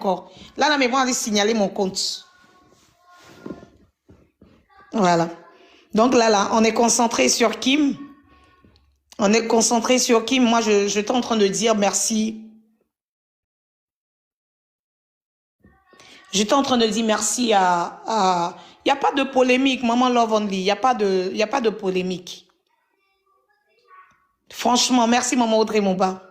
encore. Là, la maison allait signaler mon compte. Voilà. Donc là, on est concentré sur Kim. On est concentré sur Kim. Moi, je suis en train de dire merci. J'étais en train de dire merci à... Il n'y a pas de polémique, Maman Love Only. Il n'y a pas de polémique. Franchement, merci Maman Audrey Mouba.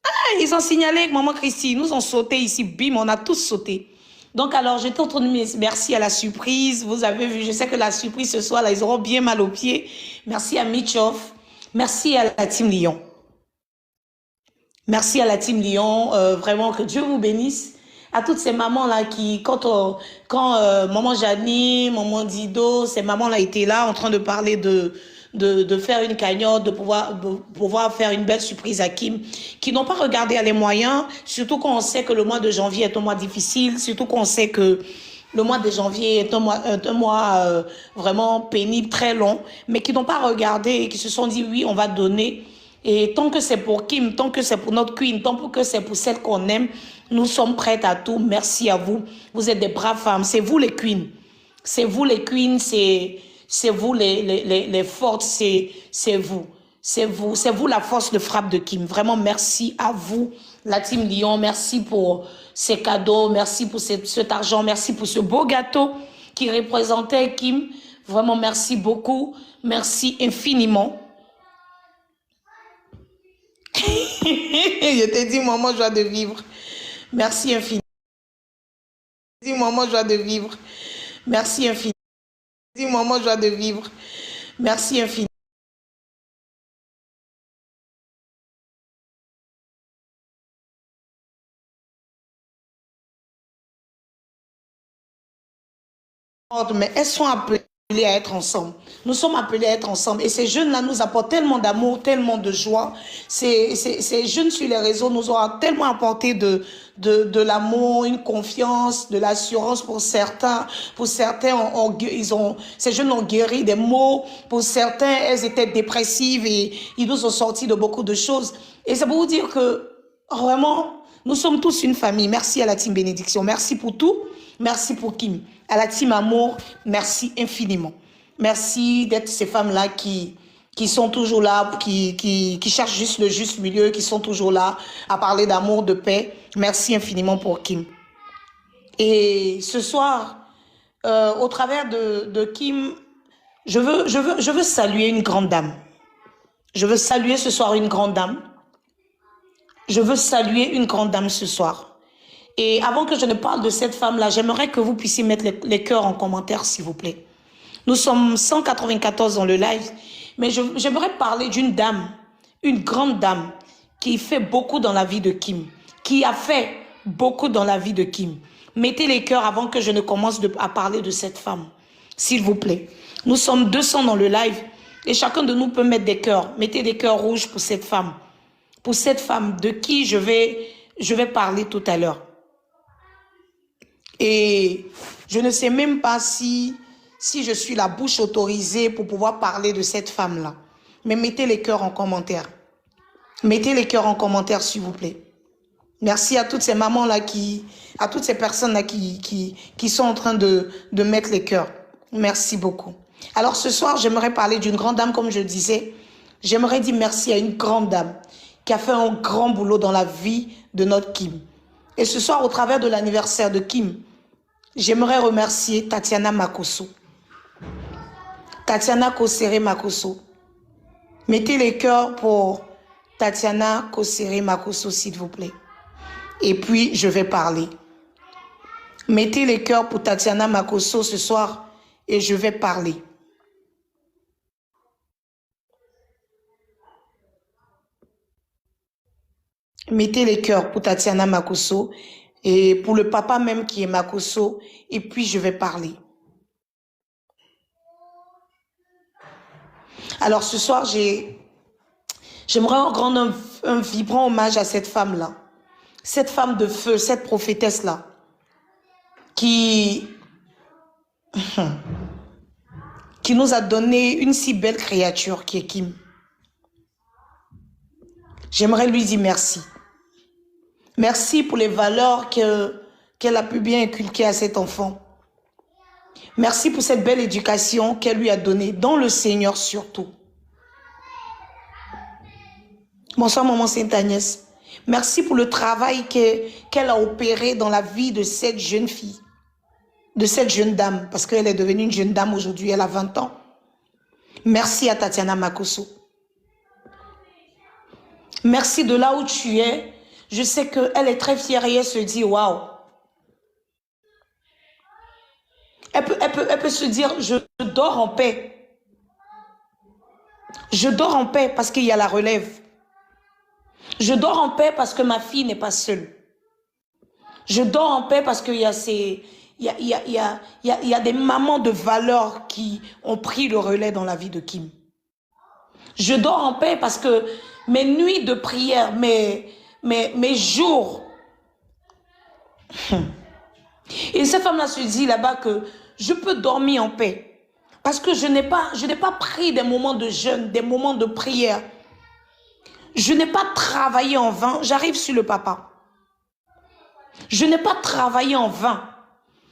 Ah, ils ont signalé que Maman Christy, nous ont sauté ici, bim, on a tous sauté. Donc alors, j'étais en train de dire merci à la surprise. Vous avez vu, je sais que la surprise ce soir, là, ils auront bien mal aux pieds. Merci à Mitchoff. Merci à la Team Lyon. Merci à la Team Lyon. Vraiment, que Dieu vous bénisse. À toutes ces mamans-là qui, quand Maman Janie, Maman Dido, ces mamans-là étaient là en train de parler de faire une cagnotte, de pouvoir faire une belle surprise à Kim, qui n'ont pas regardé les moyens, surtout quand on sait que le mois de janvier est un mois difficile, surtout qu'on sait que le mois de janvier est un mois vraiment pénible, très long, mais qui n'ont pas regardé et qui se sont dit oui, on va donner. Et tant que c'est pour Kim, tant que c'est pour notre queen, tant que c'est pour celle qu'on aime, nous sommes prêtes à tout. Merci à vous. Vous êtes des braves femmes. C'est vous les queens. C'est vous les queens. C'est vous les fortes. C'est vous. C'est vous la force de frappe de Kim. Vraiment, merci à vous, la Team Lyon. Merci pour ces cadeaux. Merci pour cet argent. Merci pour ce beau gâteau qui représentait Kim. Vraiment, merci beaucoup. Merci infiniment. Je t'ai dit, maman, joie de vivre. Merci infiniment. Je t'ai dit, maman, joie de vivre. Merci infiniment. Je t'ai dit, maman, joie de vivre. Merci infiniment. Mais elles sont appelées à être ensemble. Nous sommes appelés à être ensemble. Et ces jeunes-là nous apportent tellement d'amour, tellement de joie. Ces jeunes sur les réseaux nous ont tellement apporté de l'amour, une confiance, de l'assurance pour certains. Pour certains, ces jeunes ont guéri des maux. Pour certains, elles étaient dépressives et ils nous ont sorti de beaucoup de choses. Et c'est pour vous dire que vraiment, nous sommes tous une famille. Merci à la Team Bénédiction. Merci pour tout. Merci pour Kim. À la Team Amour, merci infiniment. Merci d'être ces femmes-là qui sont toujours là, qui cherchent juste le juste milieu, qui sont toujours là à parler d'amour, de paix. Merci infiniment pour Kim. Et ce soir, au travers de Kim, je veux saluer une grande dame. Je veux saluer ce soir une grande dame. Je veux saluer une grande dame ce soir. Et avant que je ne parle de cette femme-là, j'aimerais que vous puissiez mettre les cœurs en commentaire, s'il vous plaît. Nous sommes 194 dans le live, mais j'aimerais parler d'une dame, une grande dame, qui fait beaucoup dans la vie de Kim, qui a fait beaucoup dans la vie de Kim. Mettez les cœurs avant que je ne commence à parler de cette femme, s'il vous plaît. Nous sommes 200 dans le live, et chacun de nous peut mettre des cœurs. Mettez des cœurs rouges pour cette femme de qui je vais parler tout à l'heure. Et je ne sais même pas si je suis la bouche autorisée pour pouvoir parler de cette femme-là. Mais mettez les cœurs en commentaire. Mettez les cœurs en commentaire, s'il vous plaît. Merci à toutes ces mamans-là à toutes ces personnes-là qui sont en train de mettre les cœurs. Merci beaucoup. Alors ce soir, j'aimerais parler d'une grande dame, comme je disais. J'aimerais dire merci à une grande dame qui a fait un grand boulot dans la vie de notre Kim. Et ce soir, au travers de l'anniversaire de Kim, j'aimerais remercier Tatiana Makosso. Tatiana Kosere Makosso. Mettez les cœurs pour Tatiana Kosere Makosso, s'il vous plaît. Et puis, je vais parler. Mettez les cœurs pour Tatiana Makosso ce soir et je vais parler. Mettez les cœurs pour Tatiana Makosso et pour le papa même qui est Makosso, et puis je vais parler. Alors ce soir, j'aimerais rendre un vibrant hommage à cette femme-là, cette femme de feu, cette prophétesse-là, qui nous a donné une si belle créature qui est Kim. J'aimerais lui dire merci. Merci pour les valeurs qu'elle a pu bien inculquer à cet enfant. Merci pour cette belle éducation qu'elle lui a donnée, dans le Seigneur surtout. Bonsoir, maman Sainte-Agnès. Merci pour le travail qu'elle a opéré dans la vie de cette jeune fille, de cette jeune dame, parce qu'elle est devenue une jeune dame aujourd'hui, elle a 20 ans. Merci à Tatiana Makosso. Merci de là où tu es. Je sais qu'elle est très fière et elle se dit, waouh. Elle peut se dire, je dors en paix. Je dors en paix parce qu'il y a la relève. Je dors en paix parce que ma fille n'est pas seule. Je dors en paix parce qu'il y a il y a des mamans de valeur qui ont pris le relais dans la vie de Kim. Je dors en paix parce que mes nuits de prière, mes jours. Et cette femme-là se dit là-bas que je peux dormir en paix. Parce que je n'ai pas pris des moments de jeûne, des moments de prière. Je n'ai pas travaillé en vain. J'arrive sur le papa. Je n'ai pas travaillé en vain.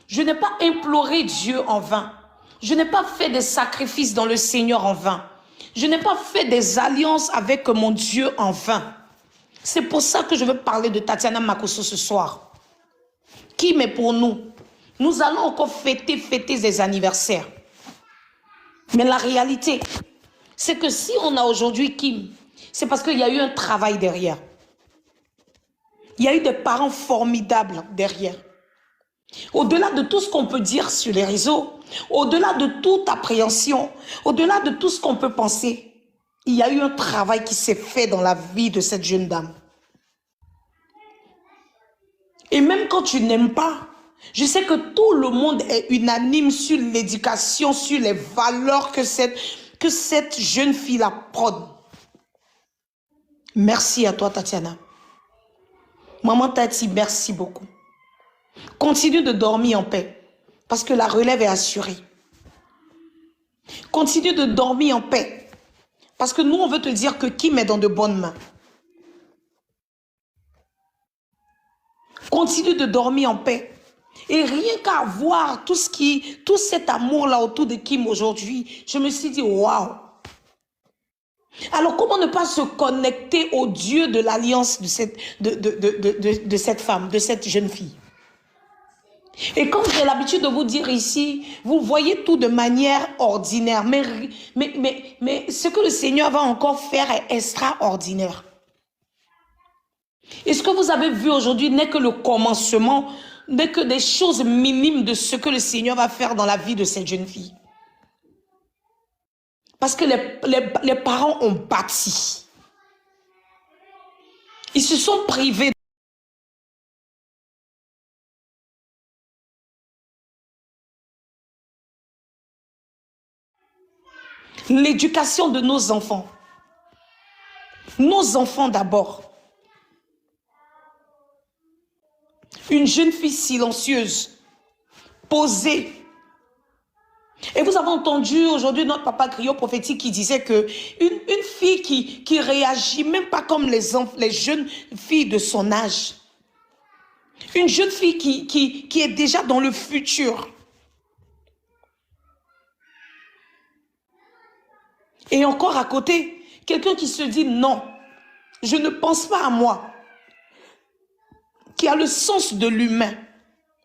Je n'ai pas imploré Dieu en vain. Je n'ai pas fait des sacrifices dans le Seigneur en vain. Je n'ai pas fait des alliances avec mon Dieu en vain. C'est pour ça que je veux parler de Tatiana Makosso ce soir. Qui m'est pour nous? Nous allons encore fêter des anniversaires. Mais la réalité, c'est que si on a aujourd'hui Kim, c'est parce qu'il y a eu un travail derrière. Il y a eu des parents formidables derrière. Au-delà de tout ce qu'on peut dire sur les réseaux, au-delà de toute appréhension, au-delà de tout ce qu'on peut penser, il y a eu un travail qui s'est fait dans la vie de cette jeune dame. Et même quand tu n'aimes pas, je sais que tout le monde est unanime sur l'éducation, sur les valeurs que cette jeune fille-là prône. Merci à toi, Tatiana. Maman Tati, merci beaucoup. Continue de dormir en paix, parce que la relève est assurée. Continue de dormir en paix, parce que nous, on veut te dire que Kim est dans de bonnes mains. Continue de dormir en paix. Et rien qu'à voir tout cet amour-là autour de Kim aujourd'hui, je me suis dit, waouh. Alors, comment ne pas se connecter au Dieu de l'alliance de cette femme, de cette jeune fille? Et comme j'ai l'habitude de vous dire ici, vous voyez tout de manière ordinaire. Mais ce que le Seigneur va encore faire est extraordinaire. Et ce que vous avez vu aujourd'hui n'est que le commencement, n'est que des choses minimes de ce que le Seigneur va faire dans la vie de cette jeune fille. Parce que les parents ont bâti. Ils se sont privés. L'éducation de nos enfants. Nos enfants d'abord. Une jeune fille silencieuse, posée. Et vous avez entendu aujourd'hui notre papa griot prophétique qui disait que une fille qui réagit même pas comme les jeunes filles de son âge. Une jeune fille qui est déjà dans le futur. Et encore à côté, quelqu'un qui se dit non, je ne pense pas à moi. Qui a le sens de l'humain,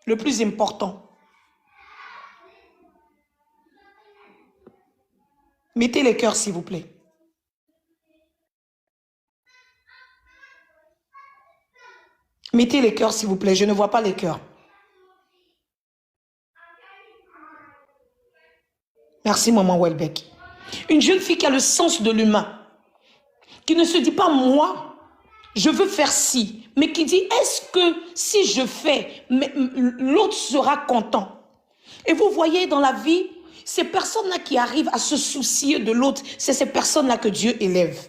le plus important. Mettez les cœurs, s'il vous plaît. Mettez les cœurs, s'il vous plaît. Je ne vois pas les cœurs. Merci, maman Welbeck. Une jeune fille qui a le sens de l'humain, qui ne se dit pas moi, je veux faire ci, mais qui dit, est-ce que si je fais, l'autre sera content? Et vous voyez dans la vie, ces personnes-là qui arrivent à se soucier de l'autre, c'est ces personnes-là que Dieu élève.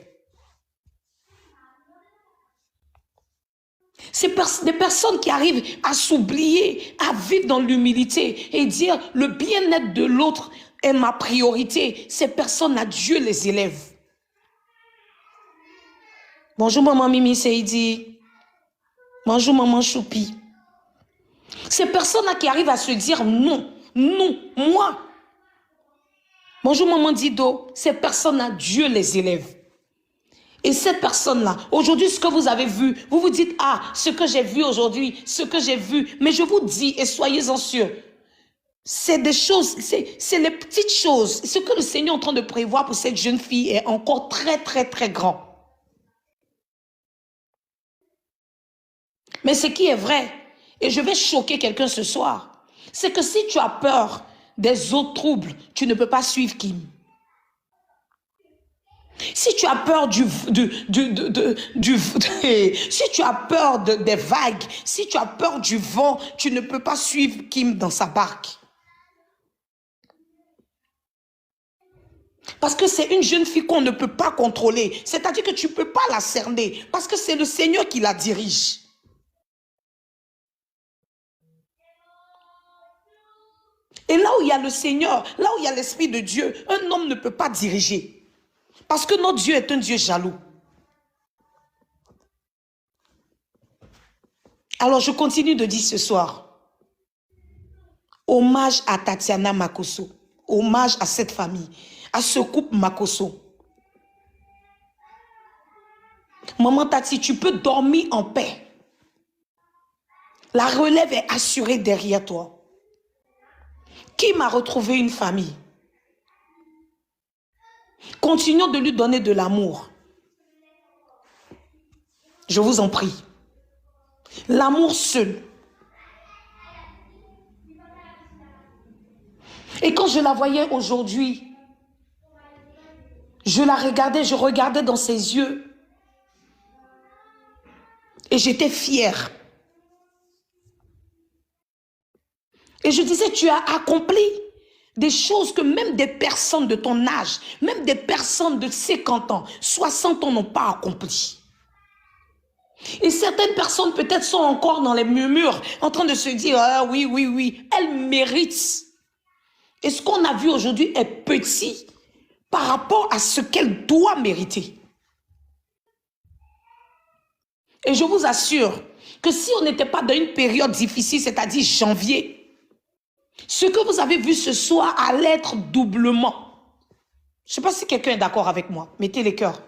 C'est des personnes qui arrivent à s'oublier, à vivre dans l'humilité et dire, le bien-être de l'autre est ma priorité. Ces personnes-là, Dieu les élève. Bonjour maman Mimi Seidi. Bonjour, maman Choupi. Ces personnes-là qui arrivent à se dire non, non, moi. Bonjour, maman Dido. Ces personnes-là, Dieu les élève. Et cette personne-là, aujourd'hui, ce que vous avez vu, vous vous dites, ah, ce que j'ai vu aujourd'hui, ce que j'ai vu. Mais je vous dis, et soyez-en sûrs, c'est des choses, c'est les petites choses. Ce que le Seigneur est en train de prévoir pour cette jeune fille est encore très, très, très grand. Mais ce qui est vrai, et je vais choquer quelqu'un ce soir, c'est que si tu as peur des autres troubles, tu ne peux pas suivre Kim. Si tu as peur si tu as peur des vagues, si tu as peur du vent, tu ne peux pas suivre Kim dans sa barque. Parce que c'est une jeune fille qu'on ne peut pas contrôler. C'est-à-dire que tu ne peux pas la cerner. Parce que c'est le Seigneur qui la dirige. Et là où il y a le Seigneur, là où il y a l'Esprit de Dieu, un homme ne peut pas diriger. Parce que notre Dieu est un Dieu jaloux. Alors je continue de dire ce soir, hommage à Tatiana Makosso, hommage à cette famille, à ce couple Makosso. Maman Tati, tu peux dormir en paix. La relève est assurée derrière toi. Qui m'a retrouvé une famille? Continuons de lui donner de l'amour. Je vous en prie. L'amour seul. Et quand je la voyais aujourd'hui, je la regardais, je regardais dans ses yeux. Et j'étais fière. Et je disais, tu as accompli des choses que même des personnes de ton âge, même des personnes de 50 ans, 60 ans n'ont pas accompli. Et certaines personnes peut-être sont encore dans les murmures, en train de se dire, ah oui, oui, oui, elles méritent. Et ce qu'on a vu aujourd'hui est petit par rapport à ce qu'elles doivent mériter. Et je vous assure que si on n'était pas dans une période difficile, c'est-à-dire janvier, ce que vous avez vu ce soir allait être doublement. Je ne sais pas si quelqu'un est d'accord avec moi. Mettez les cœurs.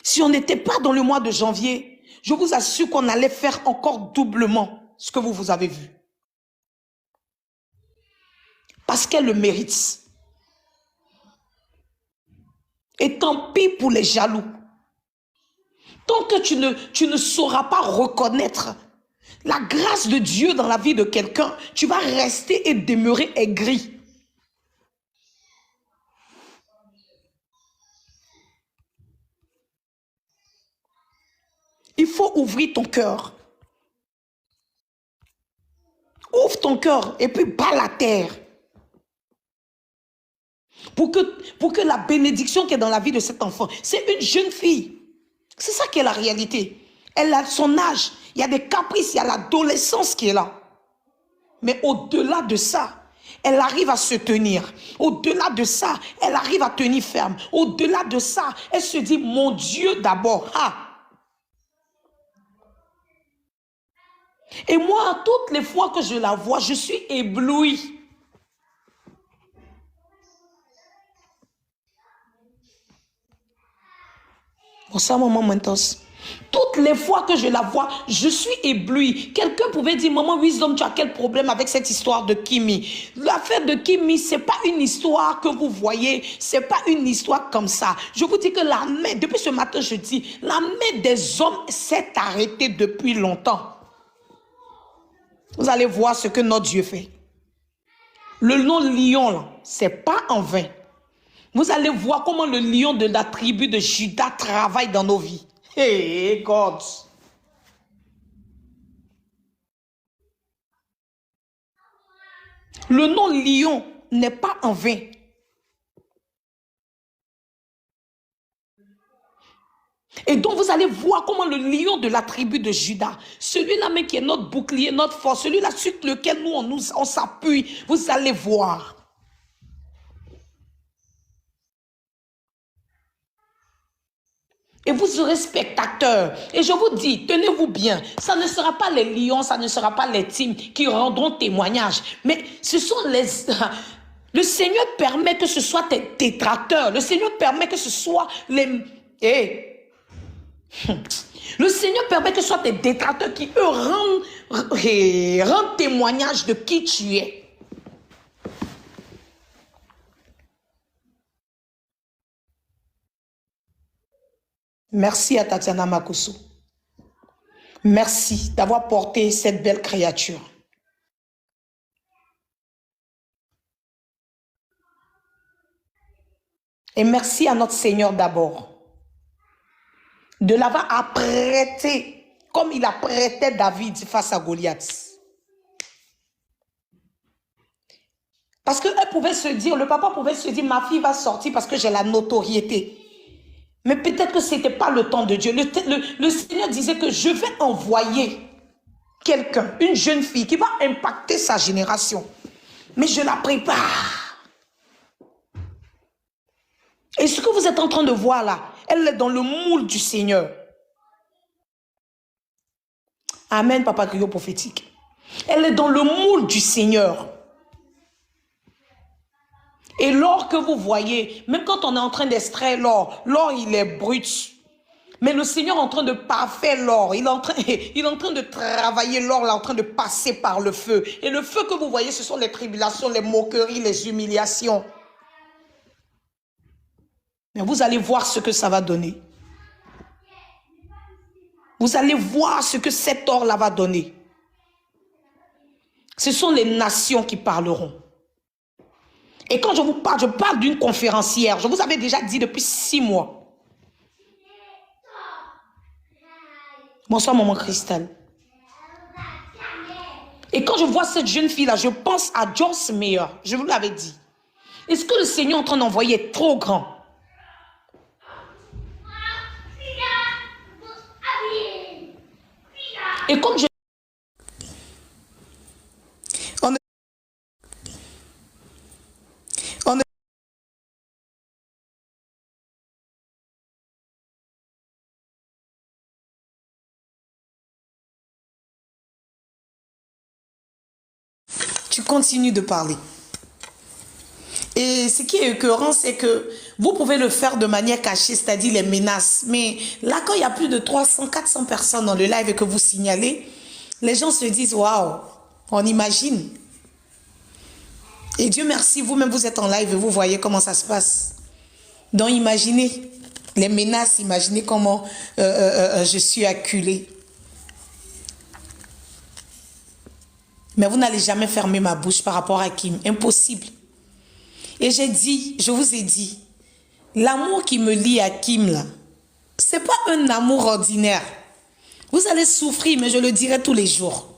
Si on n'était pas dans le mois de janvier, je vous assure qu'on allait faire encore doublement ce que vous avez vu. Parce qu'elle le mérite. Et tant pis pour les jaloux. Tant que tu ne sauras pas reconnaître la grâce de Dieu dans la vie de quelqu'un, tu vas rester et demeurer aigri. Il faut ouvrir ton cœur. Ouvre ton cœur et puis bats la terre. Pour que la bénédiction qui est dans la vie de cet enfant, c'est une jeune fille. C'est ça qui est la réalité. Elle a son âge. Il y a des caprices, il y a l'adolescence qui est là. Mais au-delà de ça, elle arrive à se tenir. Au-delà de ça, elle arrive à tenir ferme. Au-delà de ça, elle se dit, mon Dieu d'abord. Ah. Et moi, toutes les fois que je la vois, je suis éblouie. Bonsoir, maman Mentos. Toutes les fois que je la vois, je suis éblouie. Quelqu'un pouvait dire, maman Wisdom, tu as quel problème avec cette histoire de Kimi? L'affaire de Kimi, ce n'est pas une histoire que vous voyez, ce n'est pas une histoire comme ça. Je vous dis que la main, depuis ce matin, je dis, la main des hommes s'est arrêtée depuis longtemps. Vous allez voir ce que notre Dieu fait. Le nom lion, ce n'est pas en vain. Vous allez voir comment le lion de la tribu de Juda travaille dans nos vies. Hey God. Le nom lion n'est pas en vain. Et donc vous allez voir comment le lion de la tribu de Juda, celui-là même qui est notre bouclier, notre force, celui-là sur lequel on s'appuie, vous allez voir. Et vous serez spectateurs. Et je vous dis, tenez-vous bien, ça ne sera pas les lions, ça ne sera pas les teams qui rendront témoignage. Mais ce sont les... Le Seigneur permet que ce soit tes détracteurs. Le Seigneur permet que ce soit les... Le Seigneur permet que ce soit tes détracteurs qui, eux, rendent témoignage de qui tu es. Merci à Tatiana Makosso. Merci d'avoir porté cette belle créature. Et merci à notre Seigneur d'abord de l'avoir apprêté comme il apprêtait David face à Goliath. Parce qu'elle pouvait se dire, le papa pouvait se dire, ma fille va sortir parce que j'ai la notoriété. Mais peut-être que ce n'était pas le temps de Dieu. Le Seigneur disait que je vais envoyer quelqu'un, une jeune fille qui va impacter sa génération. Mais je la prépare. Et ce que vous êtes en train de voir là, elle est dans le moule du Seigneur. Amen, Papa Griot prophétique. Elle est dans le moule du Seigneur. Et l'or que vous voyez, même quand on est en train d'extraire l'or, l'or il est brut. Mais le Seigneur est en train de parfaire l'or. Il est en train de travailler l'or, il est en train de passer par le feu. Et le feu que vous voyez, ce sont les tribulations, les moqueries, les humiliations. Mais vous allez voir ce que ça va donner. Vous allez voir ce que cet or-là va donner. Ce sont les nations qui parleront. Et quand je vous parle, je parle d'une conférencière. Je vous avais déjà dit depuis 6 mois. Bonsoir, maman Christelle. Et quand je vois cette jeune fille-là, je pense à Joyce Meyer. Je vous l'avais dit. Est-ce que le Seigneur est en train d'envoyer est trop grand? Et comme je... Tu continues de parler. Et ce qui est écœurant, c'est que vous pouvez le faire de manière cachée, c'est-à-dire les menaces. Mais là, quand il y a plus de 300, 400 personnes dans le live et que vous signalez, les gens se disent, waouh, on imagine. Et Dieu merci, vous-même, vous êtes en live et vous voyez comment ça se passe. Donc, imaginez les menaces, imaginez comment je suis acculée. Mais vous n'allez jamais fermer ma bouche par rapport à Kim. Impossible. Et j'ai dit, je vous ai dit, l'amour qui me lie à Kim, là, ce n'est pas un amour ordinaire. Vous allez souffrir, mais je le dirai tous les jours.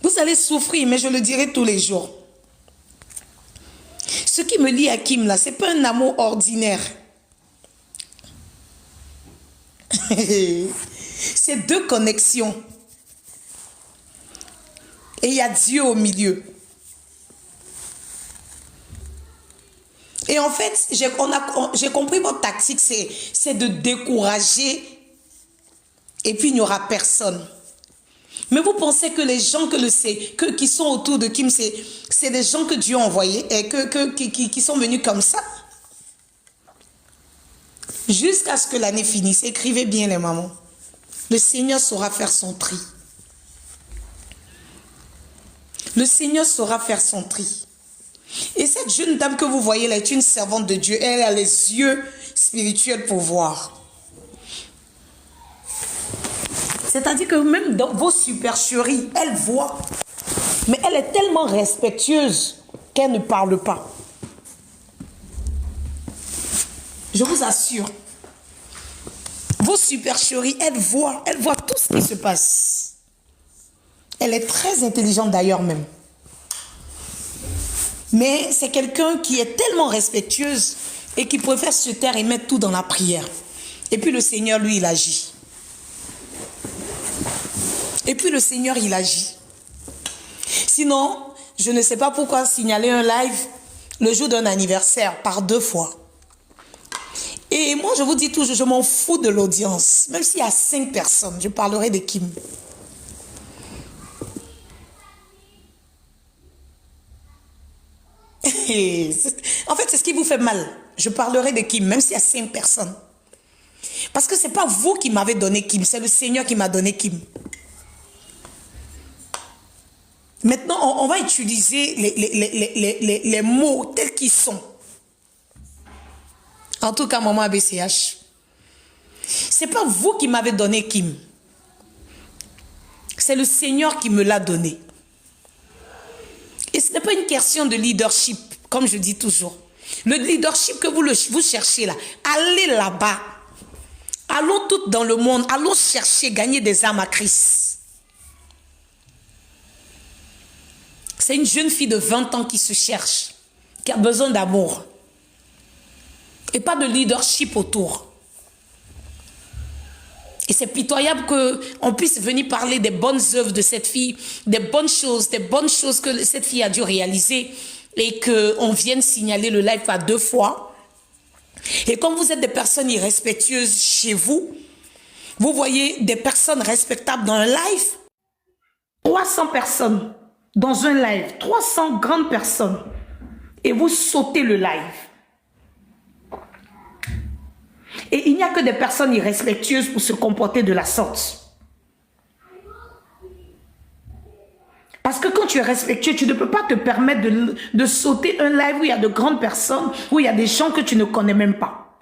Vous allez souffrir, mais je le dirai tous les jours. Ce qui me lie à Kim, là, ce n'est pas un amour ordinaire. C'est 2 connexions. Et il y a Dieu au milieu. Et en fait, j'ai compris votre tactique, c'est de décourager et puis il n'y aura personne. Mais vous pensez que les gens qui sont autour de Kim, c'est des gens que Dieu a envoyés et qui sont venus comme ça? Jusqu'à ce que l'année finisse. Écrivez bien les mamans. Le Seigneur saura faire son tri. Le Seigneur saura faire son tri. Et cette jeune dame que vous voyez là est une servante de Dieu. Elle a les yeux spirituels pour voir. C'est-à-dire que même dans vos supercheries, elle voit. Mais elle est tellement respectueuse qu'elle ne parle pas. Je vous assure. Vos supercheries, elle voit tout ce qui se passe. Elle est très intelligente d'ailleurs même. Mais c'est quelqu'un qui est tellement respectueuse et qui préfère se taire et mettre tout dans la prière. Et puis le Seigneur, lui, il agit. Et puis le Seigneur, il agit. Sinon, je ne sais pas pourquoi signaler un live le jour d'un anniversaire par 2 fois. Et moi, je vous dis toujours, je m'en fous de l'audience. Même s'il y a 5 personnes, je parlerai de Kim. En fait, c'est ce qui vous fait mal. Je parlerai de Kim, même s'il y a 5 personnes. Parce que ce n'est pas vous qui m'avez donné Kim, c'est le Seigneur qui m'a donné Kim. Maintenant, on va utiliser les mots tels qu'ils sont. En tout cas, maman ABCH. Ce n'est pas vous qui m'avez donné Kim. C'est le Seigneur qui me l'a donné. Et ce n'est pas une question de leadership, comme je dis toujours. Le leadership que vous cherchez là, allez là-bas. Allons toutes dans le monde, allons chercher, gagner des âmes à Christ. C'est une jeune fille de 20 ans qui se cherche, qui a besoin d'amour. Et pas de leadership autour. Et c'est pitoyable qu'on puisse venir parler des bonnes œuvres de cette fille, des bonnes choses que cette fille a dû réaliser et qu'on vienne signaler le live à 2 fois. Et comme vous êtes des personnes irrespectueuses chez vous, vous voyez des personnes respectables dans un live, 300 personnes dans un live, 300 grandes personnes, et vous sautez le live. Et il n'y a que des personnes irrespectueuses pour se comporter de la sorte. Parce que quand tu es respectueux, tu ne peux pas te permettre de sauter un live où il y a de grandes personnes, où il y a des gens que tu ne connais même pas.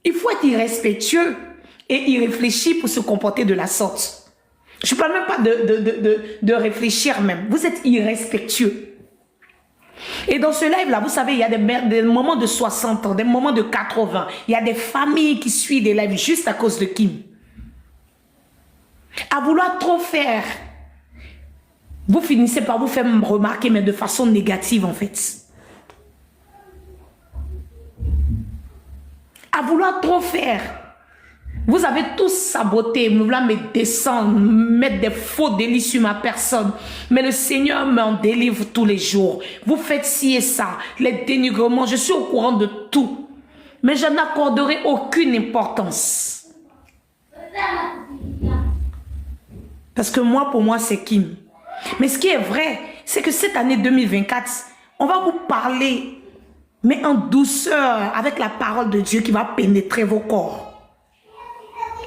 Il faut être irrespectueux et irréfléchi pour se comporter de la sorte. Je ne parle même pas de réfléchir même. Vous êtes irrespectueux. Et dans ce live-là, vous savez, il y a des moments de 60 ans, des moments de 80. Il y a des familles qui suivent des lives juste à cause de Kim. À vouloir trop faire, vous finissez par vous faire remarquer, mais de façon négative en fait. À vouloir trop faire, vous avez tous saboté, me vouloir me descendre, mettre des faux délits sur ma personne. Mais le Seigneur m'en délivre tous les jours. Vous faites ci et ça, les dénigrements, je suis au courant de tout. Mais je n'accorderai aucune importance. Parce que moi, pour moi, c'est Kim. Mais ce qui est vrai, c'est que cette année 2024, on va vous parler, mais en douceur, avec la parole de Dieu qui va pénétrer vos corps.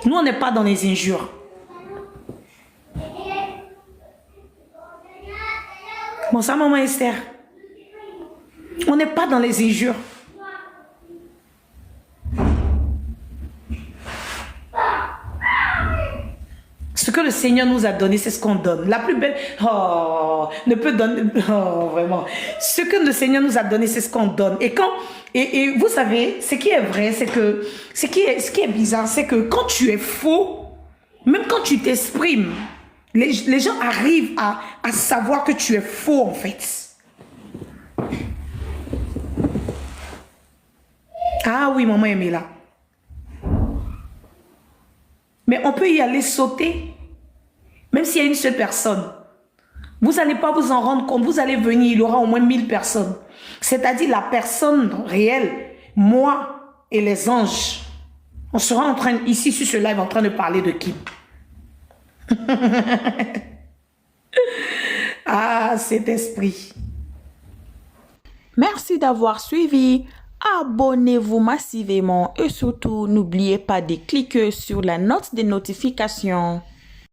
Nous, on n'est pas dans les injures. Bon, ça, maman Esther. On n'est pas dans les injures. Ce que le Seigneur nous a donné, c'est ce qu'on donne. La plus belle... Oh, ne peut donner... Oh, vraiment. Ce que le Seigneur nous a donné, c'est ce qu'on donne. Et vous savez, ce qui est vrai, c'est que... Ce qui est bizarre, c'est que quand tu es faux, même quand tu t'exprimes, les gens arrivent à savoir que tu es faux, en fait. Ah oui, maman est là. Mais on peut y aller sauter. Même s'il y a une seule personne. Vous n'allez pas vous en rendre compte. Vous allez venir, il y aura au moins 1000 personnes. C'est-à-dire la personne réelle, moi et les anges. On sera en train, ici sur ce live, en train de parler de qui? Ah, cet esprit. Merci d'avoir suivi. Abonnez-vous massivement et surtout, n'oubliez pas de cliquer sur la note de notification.